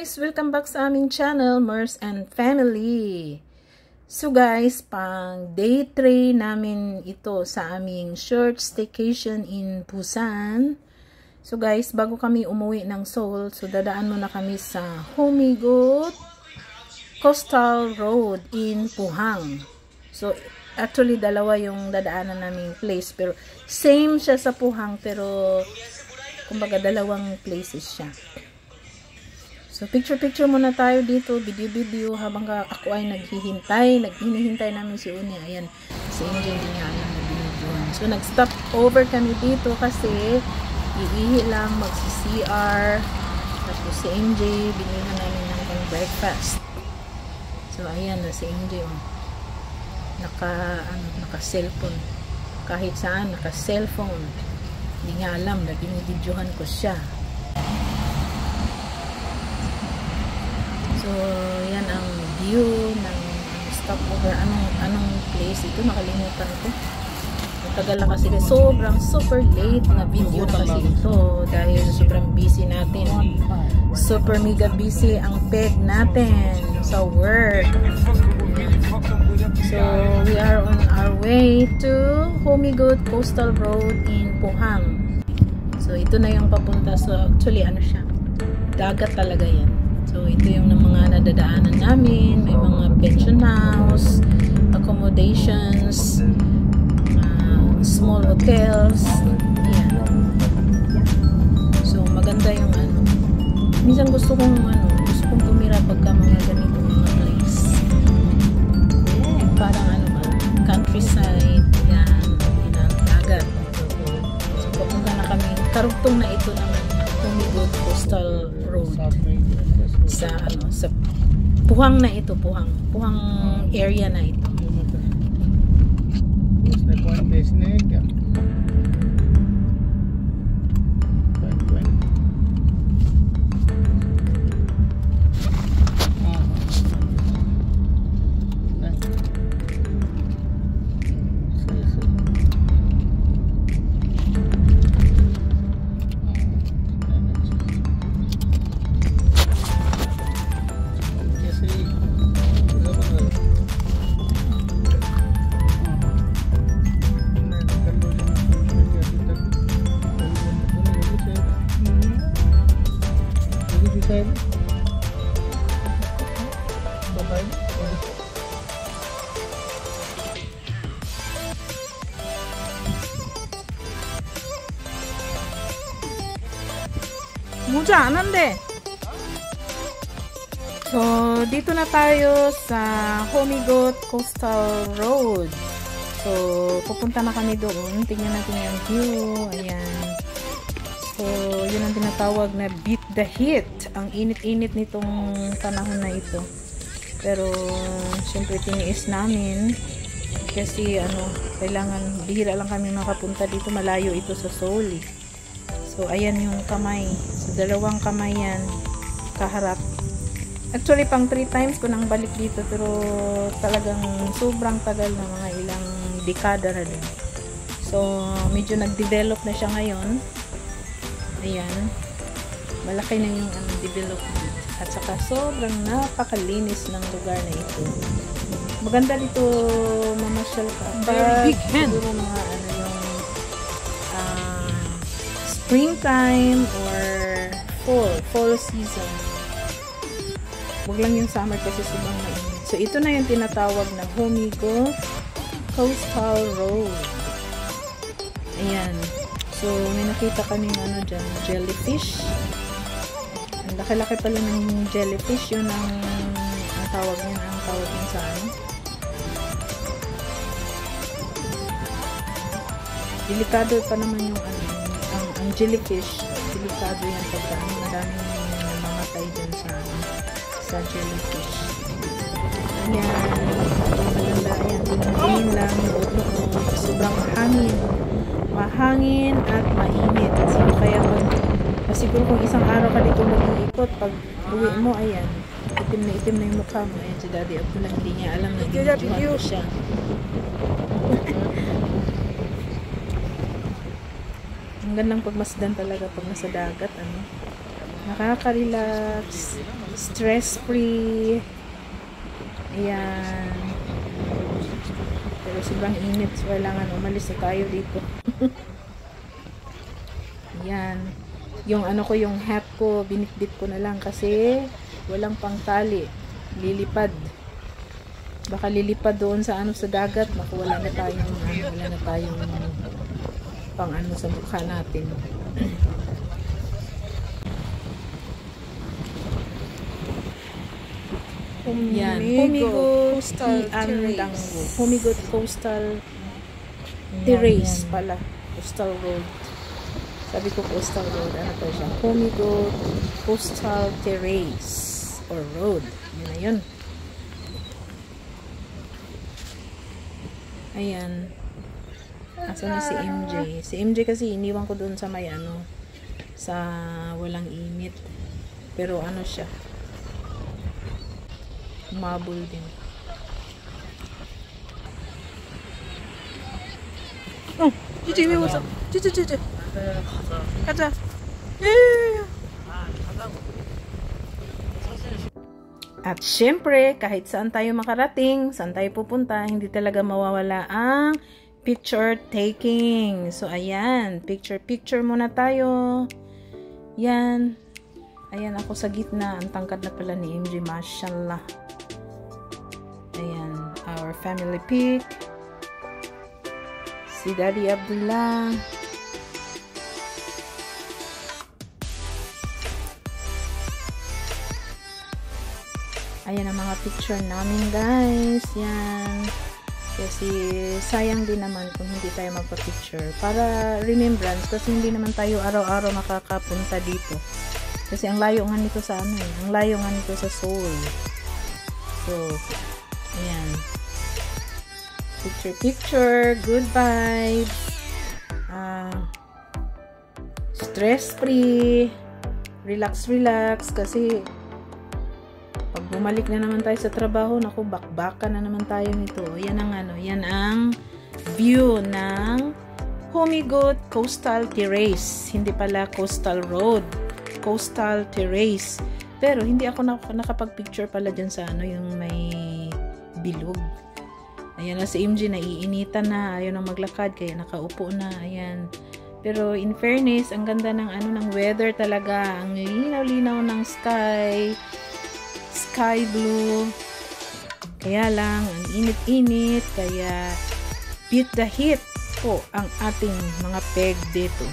guys! Welcome back sa aming channel, Mers and Family. So guys, pang day 3 namin ito sa aming short staycation in Busan. So guys, bago kami umuwi ng Seoul, so dadaan muna kami sa Homigut Coastal Road in Pohang. So actually dalawa yung dadaanan naming place, pero same siya sa Pohang, pero kumbaga dalawang places siya. So, picture muna tayo dito, video habang ako ay hinihintay namin si Uni. Ayan, si Angel niya nagbibidyohan. So, nag-stop over kami dito kasi iihi lang, magsi-CR. Tapos si MJ, binilhan namin ng breakfast. So, ayan na si MJ. Naka-cellphone. Kahit saan, naka-cellphone. Hindi nga alam na binibidyohan ko siya. So, yan ang view ng stopover. Anong place ito? Nakalimutan ko. Matagal na kasi. Super late na video na kasi ito. Dahil sobrang busy natin. Super mega busy ang peg natin sa work. So, we are on our way to Homigut Coastal Road in Pohang. So, ito na yung papunta. So, actually, ano siya? Dagat talaga yan. So, ito yung mga nadadaanan namin. May mga pension house, accommodations, small hotels. Ayan. So, maganda yung minsan gusto kong tumira pagka mga ganitong mga place. Parang countryside. Yan. Dagat. So, papunta na kami. Karugtong na ito naman. Homigut Coastal Road. Sa Pohang na ito, Pohang area na ito. Muja anande. So, dito na tayo sa Homigut Coastal Road. So, pupunta na kami doon. Tingnan natin yung view. Ayan. So, yun ang tinatawag na beat the heat. Ang init-init nitong panahon na ito. Pero, syempre tiniis namin. Kasi, kailangan, bihira lang kami makapunta dito. Malayo ito sa Seoul. So, ayan yung kamay. So, dalawang kamay yan. Kaharap. Actually, pang 3 times ko nang balik dito. Pero, talagang sobrang tagal na, mga ilang dekada na din. So, medyo nag-develop na siya ngayon. Ayan. Malaki na yung development. At saka, sobrang napakalinis ng lugar na ito. Maganda dito mamasyal ka. Very big hand. Siguro mga springtime or fall season. Huwag lang yung summer kasi sobrang mainit. So, ito na yung tinatawag na Homigut Coastal Road. Ayan. So, may nakita kaming dyan, jellyfish. Ang laki-laki pala ng jellyfish. Yun ang tawag niya. Ang tawag niya sa delikado pa naman yung ang jellyfish. Delikado yan pagka maraming mamatay dyan sa jellyfish. Ayan. Maganda yan. Tingin lang. Sobrang mahangin at mainit. So, kaya siguro kung isang araw ka dito mag-iikot, pag uwi mo, ayan, itim na yung mukha mo. Ayan, si Daddy Abdullah, hindi niya alam na binidyohan ko siya. Ang gandang pagmasdan talaga pag nasa dagat, Nakaka-relax. Stress-free. Ayan. Pero sobrang init. So, kailangan umalis na tayo dito. Ayan. Yung ano ko, yung hat ko, binitbit ko na lang kasi walang pang tali. Lilipad. Baka lilipad doon sa ano, sa dagat. Baka wala na tayong pang ano sa mukha natin. Yan, Humigot Coastal Terrace pala. Coastal Road. Sabi ko Coastal Road. Ano pa siya? Humigot Coastal Terrace or Road. Yun na yun. Ayan. Asa na si MJ? Si MJ kasi iniwan ko doon sa may ano, sa walang init. Pero ano siya? Mabul din. Oh, Gigi, what's up? Gigi. 가자. At syempre, kahit saan tayo makarating, saan tayo pupunta, hindi talaga mawawala ang picture taking. So, ayan. Picture muna tayo. Yan. Ayan, ako sa gitna. Ang tangkad na pala ni MJ. Mashallah. Ayan. Our family pic. Si Daddy Abdullah. Ayan ang mga picture namin, guys. Yan. Kasi sayang din naman kung hindi tayo magpa-picture. Para remembrance. Kasi hindi naman tayo araw-araw makakapunta dito. Kasi ang layo nga nito sa ano eh. Ang layo nga nito sa Seoul. So, ayan. Picture. Good vibes. Stress-free. Relax. Kasi pag bumalik na naman tayo sa trabaho, naku, bakbakan na naman tayo nito. Yan ang ano, yan ang view ng Humigot Coastal Terrace. Hindi pala Coastal Road. Coastal Terrace. Pero hindi ako nakapag-picture pala dyan sa ano, yung may bilog. Ayan na si MJ, naiinitan na. Ayaw na maglakad, kaya nakaupo na. Ayan. Pero in fairness, ang ganda ng ano, ng weather talaga. Ang linaw-linaw ng sky blue. Kaya lang, ang init-init. Kaya beat the heat po ang ating mga peg dito.